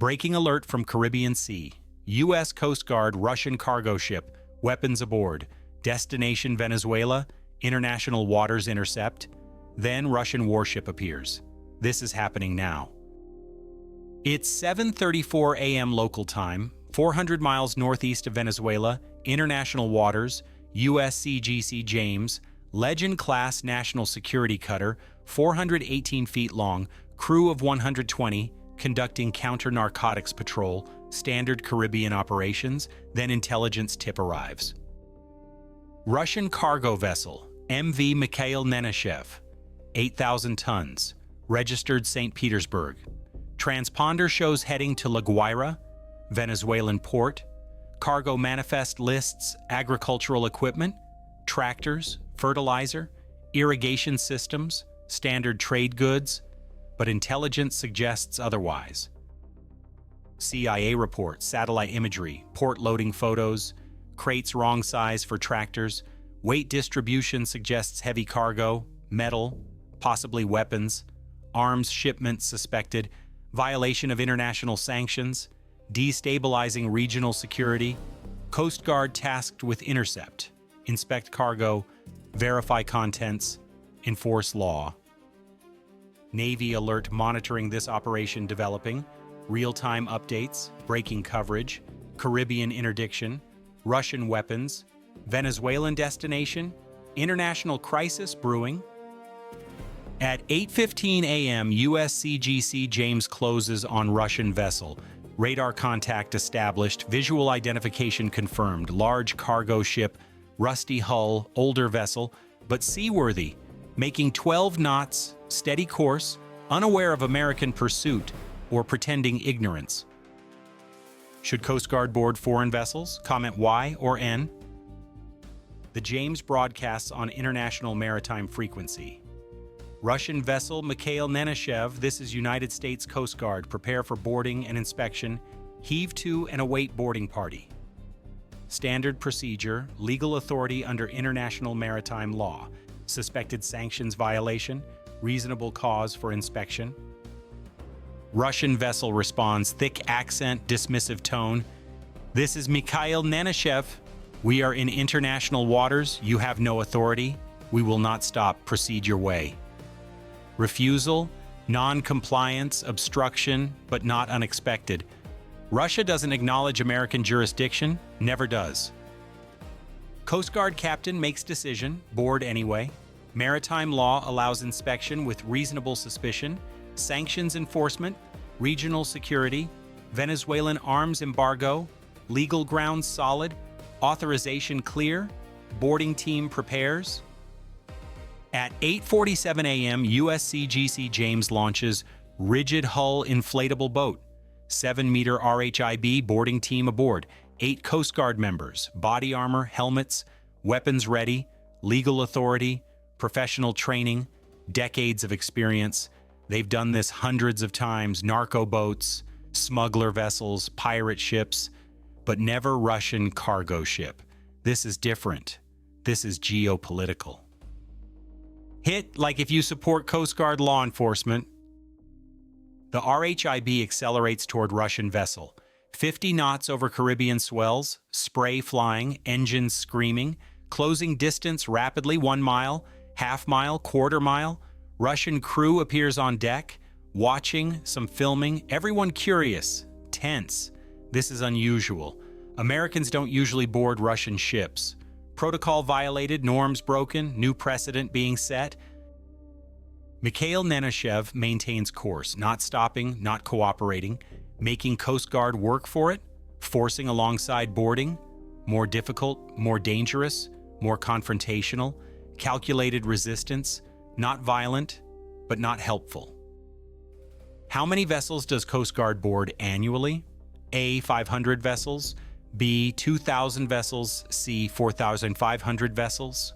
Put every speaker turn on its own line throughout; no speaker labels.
Breaking alert from Caribbean Sea. U.S. Coast Guard Russian cargo ship, weapons aboard. Destination Venezuela, international waters intercept. Then Russian warship appears. This is happening now. It's 7:34 a.m. local time, 400 miles northeast of Venezuela, international waters, USCGC James, Legend-class national security cutter, 418 feet long, crew of 120, conducting counter-narcotics patrol, standard Caribbean operations, then intelligence tip arrives. Russian cargo vessel, MV Mikhail Nenashev, 8,000 tons, registered St. Petersburg. Transponder shows heading to La Guaira, Venezuelan port. Cargo manifest lists agricultural equipment, tractors, fertilizer, irrigation systems, standard trade goods, but intelligence suggests otherwise. CIA reports, satellite imagery, port loading photos, crates wrong size for tractors, weight distribution suggests heavy cargo, metal, possibly weapons, arms shipment suspected, violation of international sanctions, destabilizing regional security, Coast Guard tasked with intercept, inspect cargo, verify contents, enforce law. Navy alert monitoring this operation developing, real-time updates, breaking coverage, Caribbean interdiction, Russian weapons, Venezuelan destination, international crisis brewing. At 8:15 a.m., USCGC James closes on Russian vessel. Radar contact established, visual identification confirmed, large cargo ship, rusty hull, older vessel, but seaworthy, making 12 knots, steady course, unaware of American pursuit, or pretending ignorance. Should Coast Guard board foreign vessels? Comment Y or N. The James broadcasts on international maritime frequency. Russian vessel Mikhail Nenashev, this is United States Coast Guard, prepare for boarding and inspection, heave to and await boarding party. Standard procedure, legal authority under international maritime law, suspected sanctions violation, reasonable cause for inspection. Russian vessel responds, thick accent, dismissive tone. This is Mikhail Nenashev. We are in international waters. You have no authority. We will not stop. Proceed your way. Refusal, non-compliance, obstruction, but not unexpected. Russia doesn't acknowledge American jurisdiction, never does. Coast Guard captain makes decision, board anyway. Maritime law allows inspection with reasonable suspicion. Sanctions enforcement, regional security, Venezuelan arms embargo, legal grounds solid, authorization clear, boarding team prepares. At 8:47 a.m., USCGC James launches rigid hull inflatable boat, 7-meter RHIB boarding team aboard, 8 Coast Guard members, body armor, helmets, weapons ready, legal authority, professional training, decades of experience. They've done this hundreds of times, narco boats, smuggler vessels, pirate ships, but never Russian cargo ship. This is different. This is geopolitical. Hit like if you support Coast Guard law enforcement. The RHIB accelerates toward Russian vessel. 50 knots over Caribbean swells, spray flying, engines screaming, closing distance rapidly, 1 mile, half mile, quarter mile. Russian crew appears on deck, watching, some filming, everyone curious, tense. This is unusual. Americans don't usually board Russian ships. Protocol violated, norms broken, new precedent being set. Mikhail Nenashev maintains course, not stopping, not cooperating, making Coast Guard work for it, forcing alongside boarding, more difficult, more dangerous, more confrontational, calculated resistance, not violent, but not helpful. How many vessels does Coast Guard board annually? A, 500 vessels, B, 2,000 vessels, C, 4,500 vessels.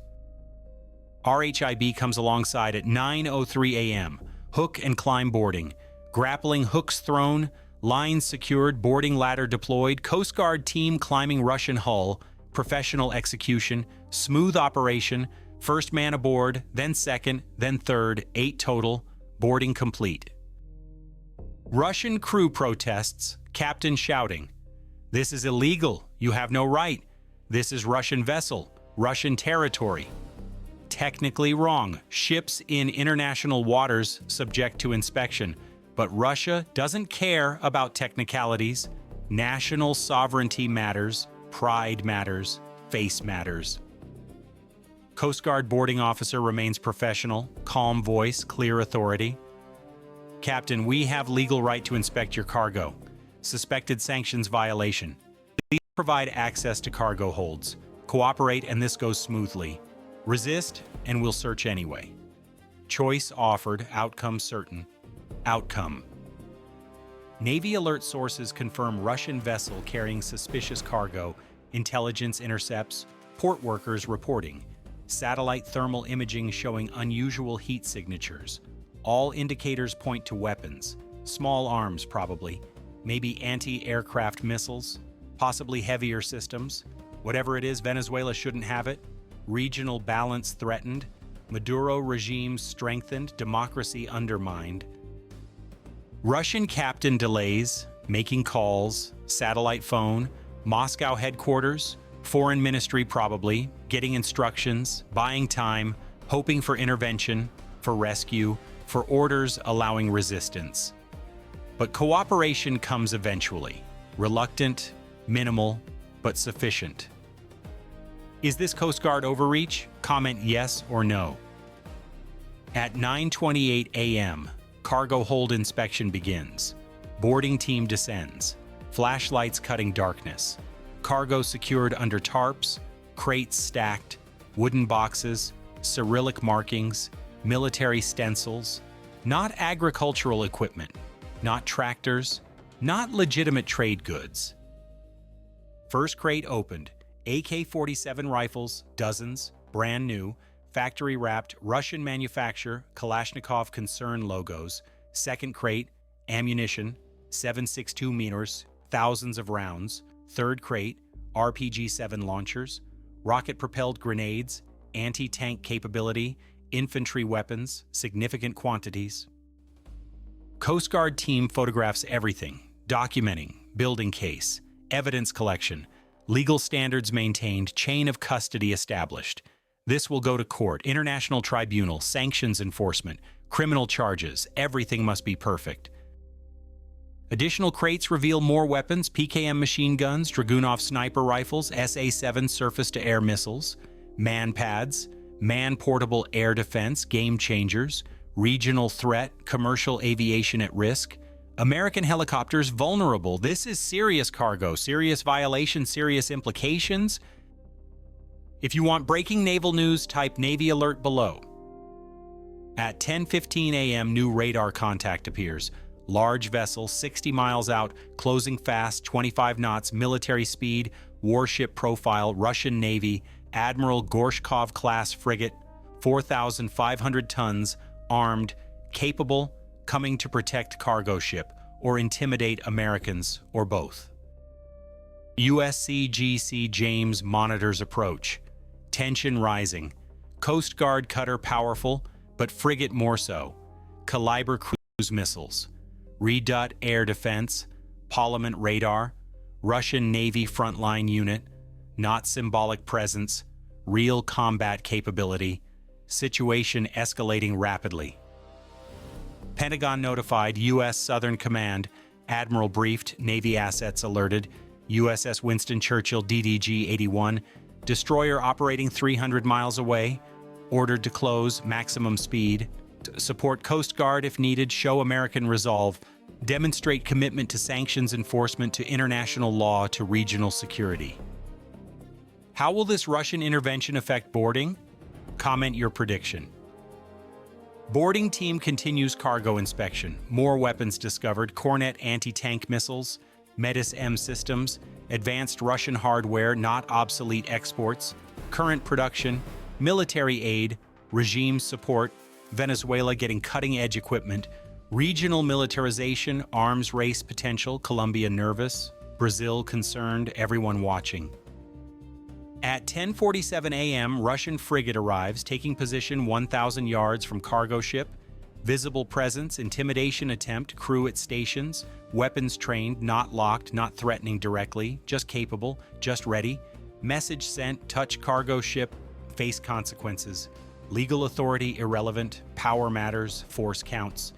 RHIB comes alongside at 9:03 a.m. Hook and climb boarding. Grappling hooks thrown, lines secured, boarding ladder deployed, Coast Guard team climbing Russian hull, professional execution, smooth operation, first man aboard, then second, then third, 8 total, boarding complete. Russian crew protests, captain shouting, "This is illegal, you have no right. This is Russian vessel, Russian territory." Technically wrong. Ships in international waters subject to inspection, but Russia doesn't care about technicalities. National sovereignty matters, pride matters, face matters. Coast Guard boarding officer remains professional, calm voice, clear authority. "Captain, we have legal right to inspect your cargo. Suspected sanctions violation. Please provide access to cargo holds. Cooperate and this goes smoothly. Resist and we'll search anyway. Choice offered, outcome certain. Outcome." Navy alert sources confirm Russian vessel carrying suspicious cargo, intelligence intercepts, port workers reporting, satellite thermal imaging showing unusual heat signatures. All indicators point to weapons, small arms probably, maybe anti-aircraft missiles, possibly heavier systems. Whatever it is, Venezuela shouldn't have it. Regional balance threatened, Maduro regime strengthened, democracy undermined. Russian captain delays, making calls, satellite phone, Moscow headquarters, foreign ministry probably, getting instructions, buying time, hoping for intervention, for rescue, for orders allowing resistance. But cooperation comes eventually, reluctant, minimal, but sufficient. Is this Coast Guard overreach? Comment yes or no. At 9:28 a.m., cargo hold inspection begins. Boarding team descends. Flashlights cutting darkness. Cargo secured under tarps, crates stacked, wooden boxes, Cyrillic markings, military stencils, not agricultural equipment, not tractors, not legitimate trade goods. First crate opened. AK-47 rifles, dozens, brand new, factory-wrapped, Russian manufacture, Kalashnikov concern logos. Second crate, ammunition, 7.62 meters, thousands of rounds. Third crate, RPG-7 launchers, rocket-propelled grenades, anti-tank capability, infantry weapons, significant quantities. Coast Guard team photographs everything, documenting, building case, evidence collection, legal standards maintained, chain of custody established. This will go to court, international tribunal, sanctions enforcement, criminal charges, everything must be perfect. Additional crates reveal more weapons, PKM machine guns, Dragunov sniper rifles, SA-7 surface-to-air missiles, man-pads, man-portable air defense, game changers, regional threat, commercial aviation at risk, American helicopters vulnerable. This is serious cargo, serious violation, serious implications. If you want breaking naval news, type Navy alert below. At 10:15 a.m., new radar contact appears. Large vessel, 60 miles out, closing fast, 25 knots, military speed, warship profile, Russian Navy, Admiral Gorshkov-class frigate, 4,500 tons, armed, capable, coming to protect cargo ship or intimidate Americans, or both. USCGC James monitors approach. Tension rising. Coast Guard cutter powerful, but frigate more so. Caliber cruise missiles. Redoubt air defense. Parliament radar. Russian Navy frontline unit. Not symbolic presence. Real combat capability. Situation escalating rapidly. Pentagon notified, U.S. Southern Command. Admiral briefed, Navy assets alerted. USS Winston Churchill DDG-81. Destroyer operating 300 miles away. Ordered to close, maximum speed. Support Coast Guard if needed, show American resolve. Demonstrate commitment to sanctions enforcement, to international law, to regional security. How will this Russian intervention affect boarding? Comment your prediction. Boarding team continues cargo inspection. More weapons discovered, Kornet anti-tank missiles, Metis M systems, advanced Russian hardware, not obsolete exports, current production, military aid, regime support, Venezuela getting cutting-edge equipment, regional militarization, arms race potential, Colombia nervous, Brazil concerned, everyone watching. At 10:47 a.m., Russian frigate arrives, taking position 1,000 yards from cargo ship. Visible presence, intimidation attempt, crew at stations, weapons trained, not locked, not threatening directly, just capable, just ready. Message sent, touch cargo ship, face consequences. Legal authority irrelevant, power matters, force counts.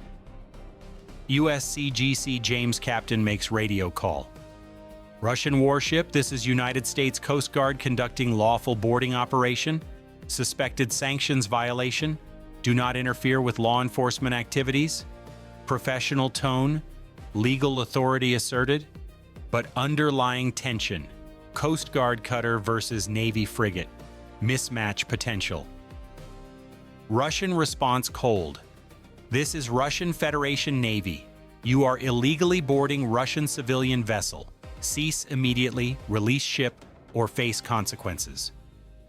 USCGC James Captain makes radio call. Russian warship, this is United States Coast Guard conducting lawful boarding operation. Suspected sanctions violation. Do not interfere with law enforcement activities. Professional tone. Legal authority asserted. But underlying tension. Coast Guard cutter versus Navy frigate. Mismatch potential. Russian response cold. This is Russian Federation Navy. You are illegally boarding Russian civilian vessel. Cease immediately, release ship, or face consequences.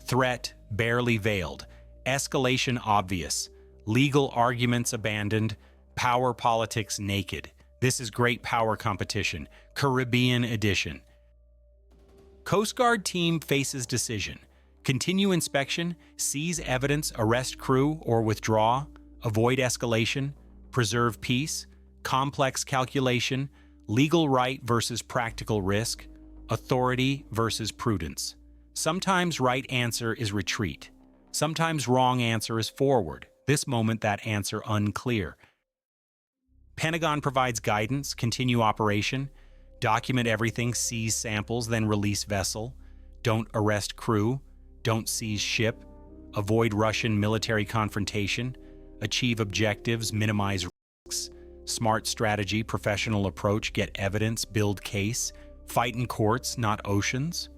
Threat barely veiled. Escalation obvious. Legal arguments abandoned. Power politics naked. This is great power competition. Caribbean edition. Coast Guard team faces decision. Continue inspection, seize evidence, arrest crew, or withdraw, avoid escalation, preserve peace, complex calculation, legal right versus practical risk, authority versus prudence. Sometimes right answer is retreat. Sometimes wrong answer is forward. This moment, that answer unclear. Pentagon provides guidance, continue operation, document everything, seize samples, then release vessel, don't arrest crew, don't seize ship, avoid Russian military confrontation, achieve objectives, minimize risks, smart strategy, professional approach, get evidence, build case, fight in courts, not oceans.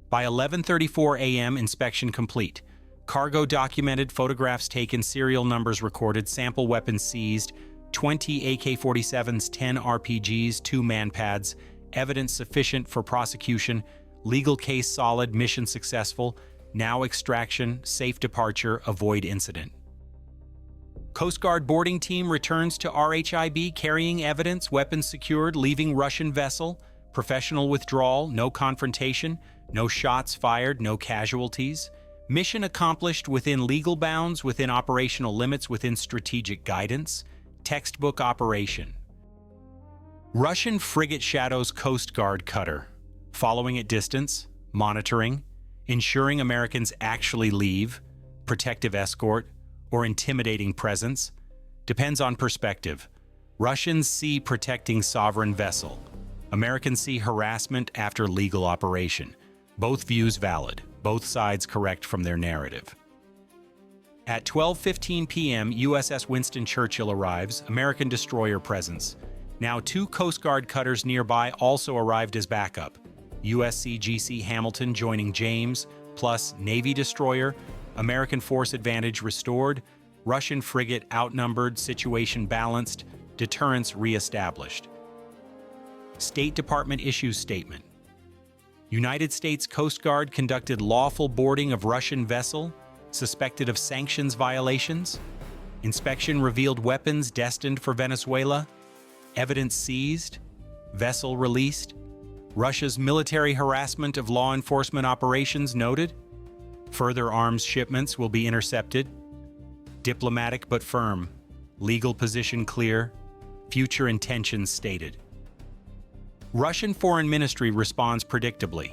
By 11:34 a.m., inspection complete. Cargo documented, photographs taken, serial numbers recorded, sample weapons seized, 20 AK-47s, 10 RPGs, 2 manpads, evidence sufficient for prosecution, legal case solid, mission successful, now extraction, safe departure, avoid incident. Coast Guard boarding team returns to RHIB carrying evidence, weapons secured, leaving Russian vessel, professional withdrawal, no confrontation, no shots fired, no casualties. Mission accomplished within legal bounds, within operational limits, within strategic guidance. Textbook operation. Russian frigate shadows Coast Guard cutter. Following at distance, monitoring, ensuring Americans actually leave, protective escort, or intimidating presence, depends on perspective. Russians see protecting sovereign vessel. Americans see harassment after legal operation. Both views valid, both sides correct from their narrative. At 12:15 p.m., USS Winston Churchill arrives, American destroyer presence. Now 2 Coast Guard cutters nearby also arrived as backup. USCGC Hamilton joining James, plus Navy destroyer, American force advantage restored, Russian frigate outnumbered, situation balanced, deterrence reestablished. State Department issues statement. United States Coast Guard conducted lawful boarding of Russian vessel, suspected of sanctions violations. Inspection revealed weapons destined for Venezuela. Evidence seized. Vessel released. Russia's military harassment of law enforcement operations noted. Further arms shipments will be intercepted. Diplomatic but firm. Legal position clear. Future intentions stated. Russian Foreign Ministry responds predictably.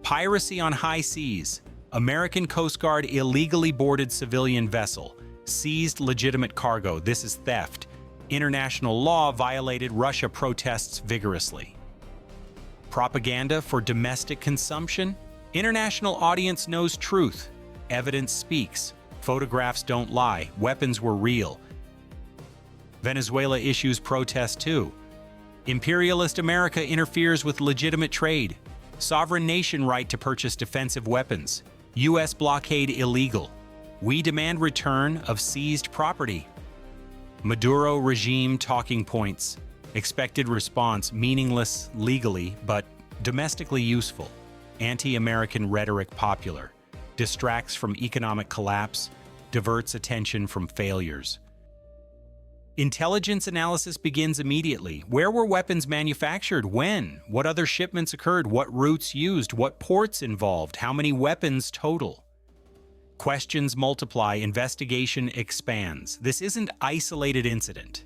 Piracy on high seas. American Coast Guard illegally boarded civilian vessel. Seized legitimate cargo. This is theft. International law violated. Russia protests vigorously. Propaganda for domestic consumption? International audience knows truth. Evidence speaks. Photographs don't lie. Weapons were real. Venezuela issues protest too. Imperialist America interferes with legitimate trade. Sovereign nation right to purchase defensive weapons. U.S. blockade illegal. We demand return of seized property. Maduro regime talking points. Expected response meaningless legally, but domestically useful. Anti-American rhetoric popular. Distracts from economic collapse. Diverts attention from failures. Intelligence analysis begins immediately. Where were weapons manufactured? When? What other shipments occurred? What routes used? What ports involved? How many weapons total? Questions multiply, investigation expands. This isn't isolated incident.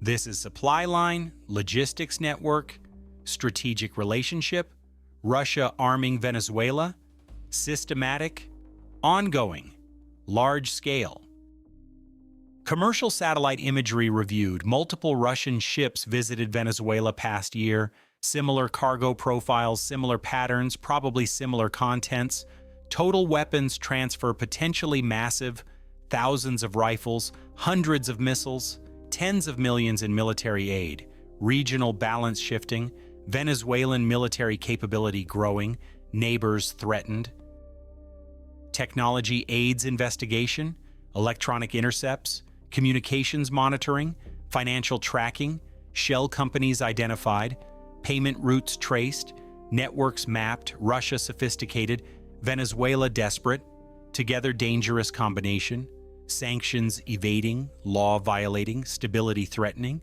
This is supply line, logistics network, strategic relationship, Russia arming Venezuela, systematic, ongoing, large scale. Commercial satellite imagery reviewed. Multiple Russian ships visited Venezuela past year. Similar cargo profiles, similar patterns, probably similar contents. Total weapons transfer potentially massive. Thousands of rifles, hundreds of missiles, tens of millions in military aid. Regional balance shifting. Venezuelan military capability growing. Neighbors threatened. Technology aids investigation. Electronic intercepts. Communications monitoring. Financial tracking. Shell companies identified. Payment routes traced. Networks mapped. Russia sophisticated. Venezuela desperate. Together dangerous combination. Sanctions evading. Law violating. Stability threatening.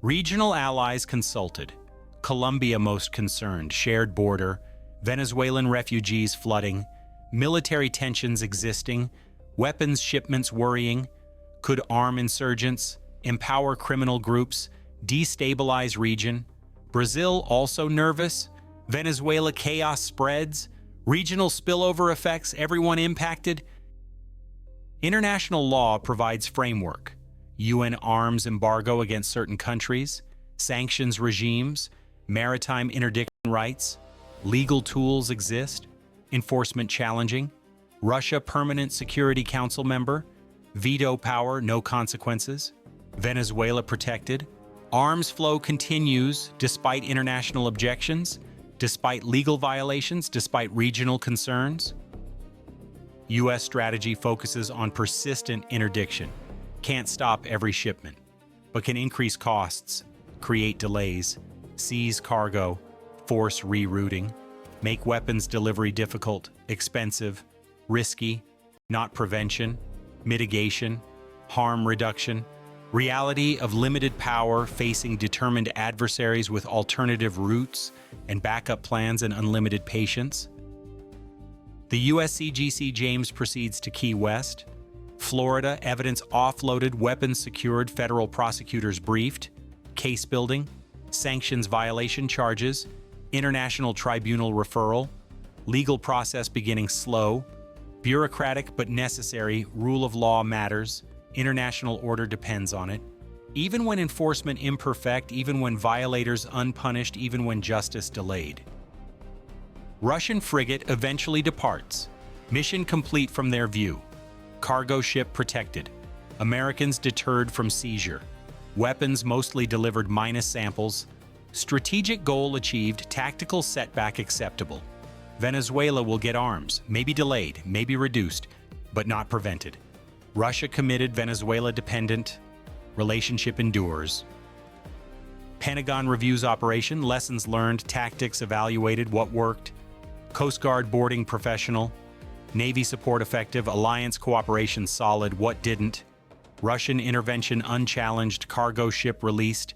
Regional allies consulted. Colombia most concerned. Shared border. Venezuelan refugees flooding. Military tensions existing. Weapons shipments worrying. Could arm insurgents. Empower criminal groups. Destabilize region. Brazil also nervous. Venezuela chaos spreads. Regional spillover effects, everyone impacted. International law provides framework. UN arms embargo against certain countries. Sanctions regimes. Maritime interdiction rights. Legal tools exist. Enforcement challenging. Russia permanent Security Council member. Veto power, no consequences. Venezuela protected. Arms flow continues despite international objections, despite legal violations, despite regional concerns. U.S. strategy focuses on persistent interdiction. Can't stop every shipment, but can increase costs, create delays, seize cargo, force rerouting, make weapons delivery difficult, expensive, risky, not prevention, mitigation, harm reduction. Reality of limited power facing determined adversaries with alternative routes and backup plans and unlimited patience. The USCGC James proceeds to Key West. Florida, evidence offloaded, weapons secured, federal prosecutors briefed. Case building, sanctions violation charges, international tribunal referral, legal process beginning slow, bureaucratic but necessary, rule of law matters. International order depends on it. Even when enforcement imperfect, even when violators unpunished, even when justice delayed. Russian frigate eventually departs. Mission complete from their view. Cargo ship protected. Americans deterred from seizure. Weapons mostly delivered minus samples. Strategic goal achieved, tactical setback acceptable. Venezuela will get arms, maybe delayed, maybe reduced, but not prevented. Russia committed, Venezuela dependent. Relationship endures. Pentagon reviews operation, lessons learned, tactics evaluated, what worked. Coast Guard boarding professional. Navy support effective, alliance cooperation solid, what didn't. Russian intervention unchallenged, cargo ship released.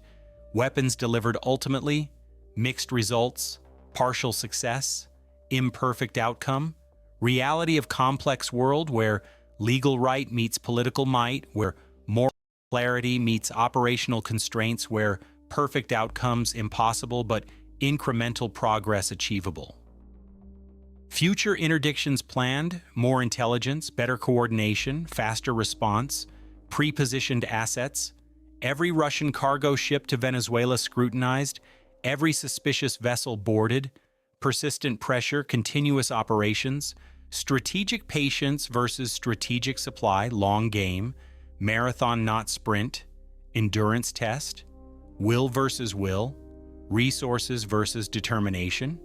Weapons delivered ultimately. Mixed results, partial success, imperfect outcome. Reality of complex world where legal right meets political might, where moral clarity meets operational constraints, where perfect outcomes impossible but incremental progress achievable. Future interdictions planned, more intelligence, better coordination, faster response, pre-positioned assets, every Russian cargo ship to Venezuela scrutinized, every suspicious vessel boarded, persistent pressure, continuous operations, strategic patience versus strategic supply, long game, marathon not sprint, endurance test, will versus will, resources versus determination.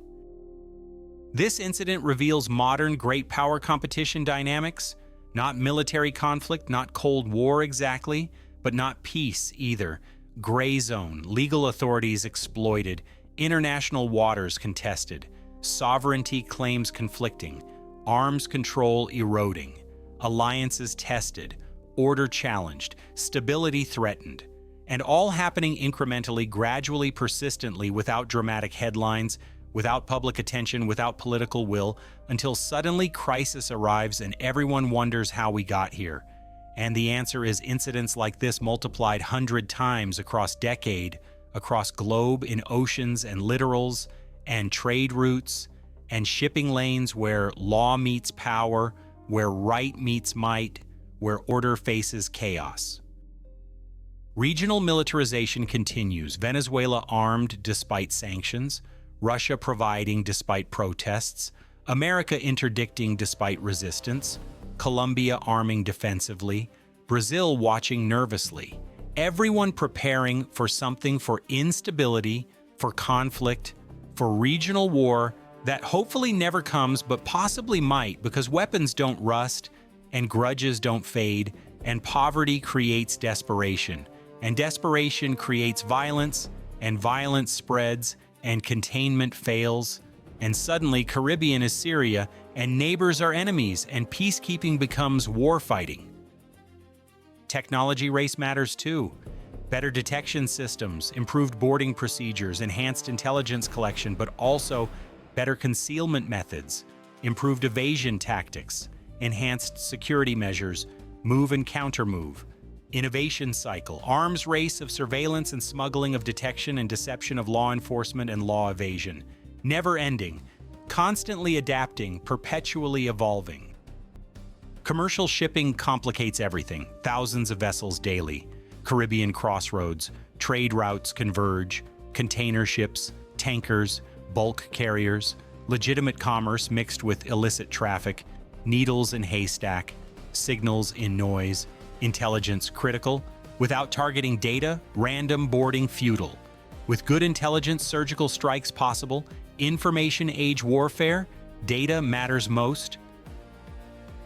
This incident reveals modern great power competition dynamics, not military conflict, not Cold War exactly, but not peace either. Gray zone, legal authorities exploited, international waters contested, sovereignty claims conflicting, arms control eroding, alliances tested, order challenged, stability threatened, and all happening incrementally, gradually, persistently, without dramatic headlines, without public attention, without political will, until suddenly crisis arrives and everyone wonders how we got here. And the answer is incidents like this multiplied 100 times across decade, across globe, in oceans and littorals, and trade routes, and shipping lanes where law meets power, where right meets might, where order faces chaos. Regional militarization continues, Venezuela armed despite sanctions, Russia providing despite protests, America interdicting despite resistance, Colombia arming defensively, Brazil watching nervously, everyone preparing for something, for instability, for conflict, for regional war that hopefully never comes but possibly might, because weapons don't rust and grudges don't fade, and poverty creates desperation, and desperation creates violence, and violence spreads, and containment fails, and suddenly Caribbean is Syria, and neighbors are enemies, and peacekeeping becomes warfighting. Technology race matters too. Better detection systems, improved boarding procedures, enhanced intelligence collection, but also better concealment methods, improved evasion tactics, enhanced security measures, move and counter-move, innovation cycle, arms race of surveillance and smuggling, of detection and deception, of law enforcement and law evasion. Never ending, constantly adapting, perpetually evolving. Commercial shipping complicates everything. Thousands of vessels daily. Caribbean crossroads, trade routes converge, container ships, tankers, bulk carriers, legitimate commerce mixed with illicit traffic, needles in haystack, signals in noise, intelligence critical. Without targeting data, random boarding futile. With good intelligence, surgical strikes possible. Information age warfare, data matters most.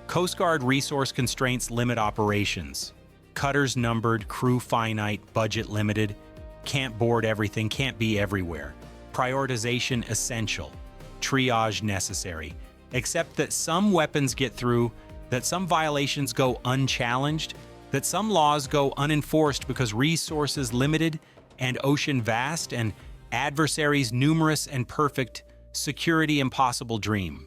Coast Guard resource constraints limit operations. Cutters numbered, crew finite, budget limited. Can't board everything, can't be everywhere. Prioritization essential. Triage necessary. Except that some weapons get through, that some violations go unchallenged, that some laws go unenforced because resources limited and ocean vast and adversaries numerous and perfect, security impossible dream.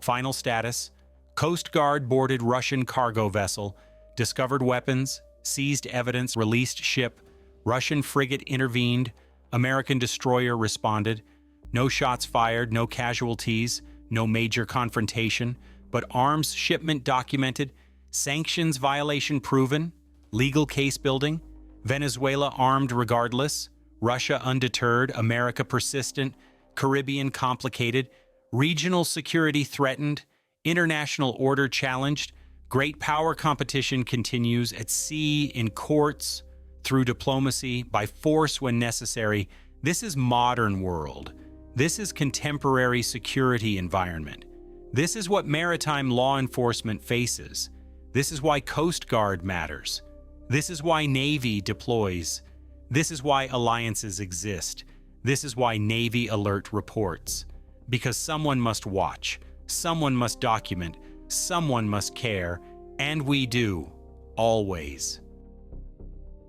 Final status: Coast Guard boarded Russian cargo vessel, discovered weapons, seized evidence, released ship, Russian frigate intervened, American destroyer responded. No shots fired, no casualties, no major confrontation, but arms shipment documented, sanctions violation proven, legal case building, Venezuela armed regardless, Russia undeterred, America persistent, Caribbean complicated, regional security threatened, international order challenged, great power competition continues at sea, in courts, through diplomacy, by force when necessary. This is modern world. This is contemporary security environment. This is what maritime law enforcement faces. This is why Coast Guard matters. This is why Navy deploys. This is why alliances exist. This is why Navy Alert reports. Because someone must watch, someone must document, someone must care, and we do, always.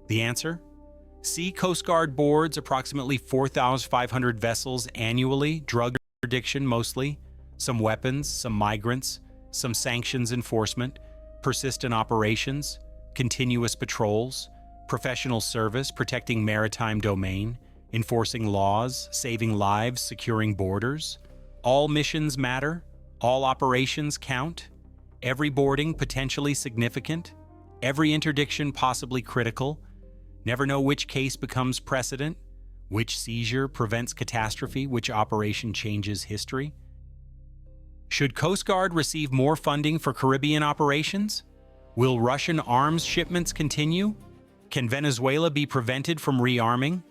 The answer? Sea Coast Guard boards approximately 4,500 vessels annually, drug interdiction mostly, some weapons, some migrants, some sanctions enforcement, persistent operations, continuous patrols, professional service protecting maritime domain, enforcing laws, saving lives, securing borders. All missions matter, all operations count, every boarding potentially significant, every interdiction possibly critical. Never know which case becomes precedent, which seizure prevents catastrophe, which operation changes history. Should Coast Guard receive more funding for Caribbean operations? Will Russian arms shipments continue? Can Venezuela be prevented from rearming?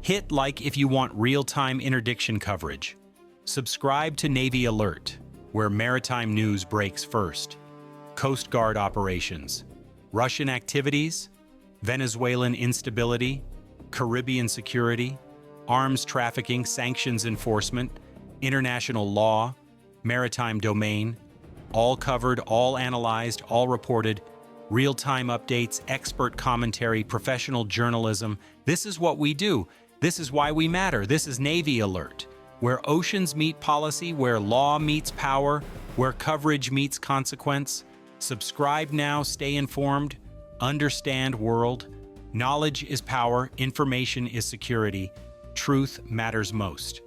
Hit like if you want real-time interdiction coverage. Subscribe to Navy Alert, where maritime news breaks first. Coast Guard operations, Russian activities, Venezuelan instability, Caribbean security, arms trafficking, sanctions enforcement, international law, maritime domain, all covered, all analyzed, all reported, real-time updates, expert commentary, professional journalism. This is what we do. This is why we matter. This is Navy Alert. Where oceans meet policy, where law meets power, where coverage meets consequence. Subscribe now, stay informed, understand world. Knowledge is power, information is security. Truth matters most.